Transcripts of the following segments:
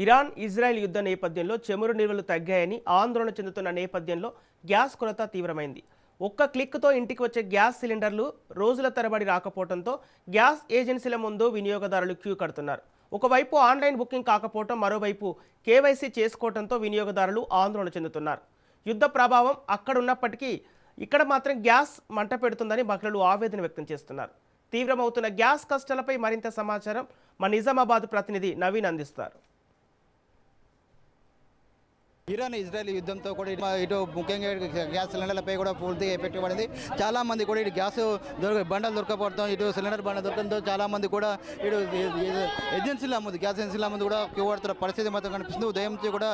Iran Israel యుద్ధ నేపథ్యంలో చమురు నిల్వలు తగ్గాయని ఆందోళన చెందుతున్న నేపథ్యంలో గ్యాస్ కొరత తీవ్రమైంది. ఒక్క క్లిక్తో ఇంటికి వచ్చే గ్యాస్ సిలిండర్లు రోజుల తరబడి రాకపోవడంతో గ్యాస్ ఏజెన్సీల ముందు వినియోగదారులు క్యూ కడుతున్నారు. ఒకవైపు ఆన్లైన్ బుకింగ్ కాకపోవడం, మరోవైపు కేవైసీ చేసుకోవడంతో వినియోగదారులు ఆందోళన చెందుతున్నారు. యుద్ధ ప్రభావం అక్కడున్నప్పటికీ ఇక్కడ మాత్రం గ్యాస్ మంట పెడుతుందని మహిళలు ఆవేదన వ్యక్తం చేస్తున్నారు. తీవ్రమవుతున్న గ్యాస్ కష్టాలపై మరింత సమాచారం మా నిజామాబాద్ ప్రతినిధి నవీన్ అందిస్తారు. ఇరాన్ ఇజ్రాయెల్ యుద్ధంతో కూడా ఇటు ముఖ్యంగా గ్యాస్ సిలిండర్లపై కూడా పూర్తిగా ఎఫెక్ట్ పడింది. చాలా మంది కూడా ఇటు గ్యాస్ బండలు దొరకపోవడం, ఇటు సిలిండర్ బండ దొరకడంతో చాలా మంది కూడా ఇటు ఏజెన్సీల ముందు గ్యాస్ ఏజెన్సీల ముందు కూడా క్యూ పడుతున్న పరిస్థితి మాత్రం కనిపిస్తుంది. ఉదయం నుంచి కూడా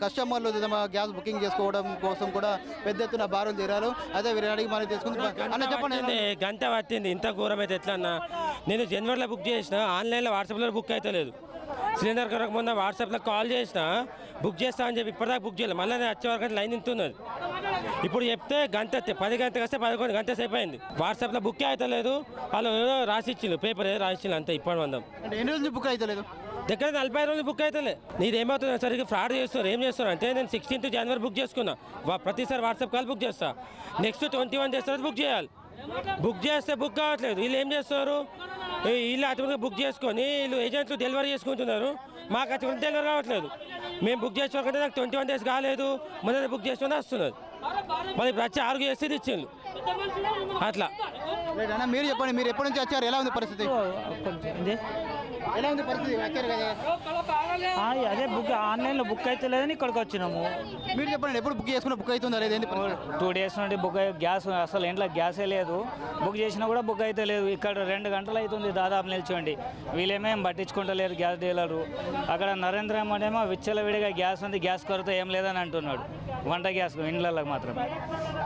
కస్టమర్లు తమ గ్యాస్ బుకింగ్ చేసుకోవడం కోసం కూడా పెద్ద ఎత్తున బారులు తీరారు. అదే వీరిని అడిగి మనం తెలుసుకుంటున్నాం. అన్న చెప్పండి, గంట పట్టింది. ఇంత ఘోరం అయితే ఎట్లా అన్న? నేను జనవరిలో బుక్ చేసిన, ఆన్లైన్లో వాట్సాప్లో బుక్ అయితే లేదు. సిలిండర్ కొరకు మొన్న వాట్సాప్లో కాల్ చేసిన, బుక్ చేస్తా అని చెప్పి ఇప్పటిదాకా బుక్ చేయలేదు. మళ్ళీ నేను వచ్చే వరకు లైన్ ఇంతున్నది. ఇప్పుడు చెప్తే గంట 10 గంటలకు వస్తే 11 గంట సేపు అయింది. వాట్సాప్లో బుక్ అయితే లేదు. వాళ్ళు ఏదో రాసిచ్చిండు, పేపర్ ఏదో రాసిచ్చిండు, అంతే. ఇప్పుడు మందం ఎన్ని రోజులు బుక్ అయితే లేదు, దగ్గర 40 రోజులు బుక్ అవుతలే. నీది ఏమవుతుంది సరిగ్గా ఫ్రాడ్ చేస్తారు. ఏం చేస్తారు అంటే, నేను 16th జనవరి బుక్ చేసుకున్నా. ప్రతిసారి వాట్సాప్ కాల్ బుక్ చేస్తా. నెక్స్ట్ 21 డేస్ తర్వాత బుక్ చేయాలి. బుక్ చేస్తే బుక్ కావట్లేదు. వీళ్ళు ఏం చేస్తారు, వీళ్ళు అటువంటి బుక్ చేసుకొని వీళ్ళు ఏజెంట్లు డెలివరీ చేసుకుంటున్నారు. మాకు అటువంటి డెలివరీ కావట్లేదు. మేము బుక్ చేసుకోకంటే నాకు 21 డేస్ కాలేదు, మొదటి బుక్ చేసుకుంటే వస్తున్నది. మరి ఇప్పుడు వచ్చి 6 చేస్తే ఇచ్చిండు అట్లా. మీరు చెప్పండి, మీరు ఎప్పటి నుంచి వచ్చారు? ఎలా ఉంది పరిస్థితి? ఎలా ఉంది పరిస్థితి? వచ్చారు కదా, అదే బుక్ ఆన్లైన్లో బుక్ అయితే లేదని ఇక్కడికి వచ్చినాము. మీరు చెప్పండి, ఎప్పుడు బుక్ చేసుకున్నా బుక్ అవుతుందా లేదండి? 2 డేస్ నుండి బుక్ గ్యాస్ అసలు ఇంట్లో గ్యాసే లేదు. బుక్ చేసినా కూడా బుక్ అయితే లేదు. ఇక్కడ 2 గంటలు అవుతుంది దాదాపు నిల్చోండి. వీళ్ళేమేం పట్టించుకుంటలేరు గ్యాస్ డీలరు. అక్కడ నరేంద్ర మోడీ ఏమో విచ్చలవిడిగా గ్యాస్ ఉంది, గ్యాస్ కొరత ఏం లేదని అంటున్నాడు. వంట గ్యాస్ ఇండ్లకి మాత్రం.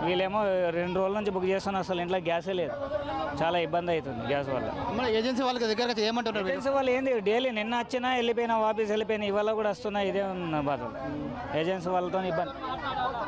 వీళ్ళేమో 2 రోజుల నుంచి బుక్ చేస్తున్నా, అసలు ఇంట్లో గ్యాసే లేదు. చాలా ఇబ్బంది అవుతుంది గ్యాస్ వల్ల. మన ఏజెన్సీ వాళ్ళకి దగ్గర ఏమంటున్నారు? ఏజెన్సీ వాళ్ళు ఏంది, డైలీ నిన్న వచ్చినా వెళ్ళిపోయినా, ఆఫీస్ వెళ్ళిపోయినా, ఇవాళ కూడా వస్తున్నా. ఇదే ఉన్న బాధ. ఏజెన్సీ వాళ్ళతో ఇబ్బంది.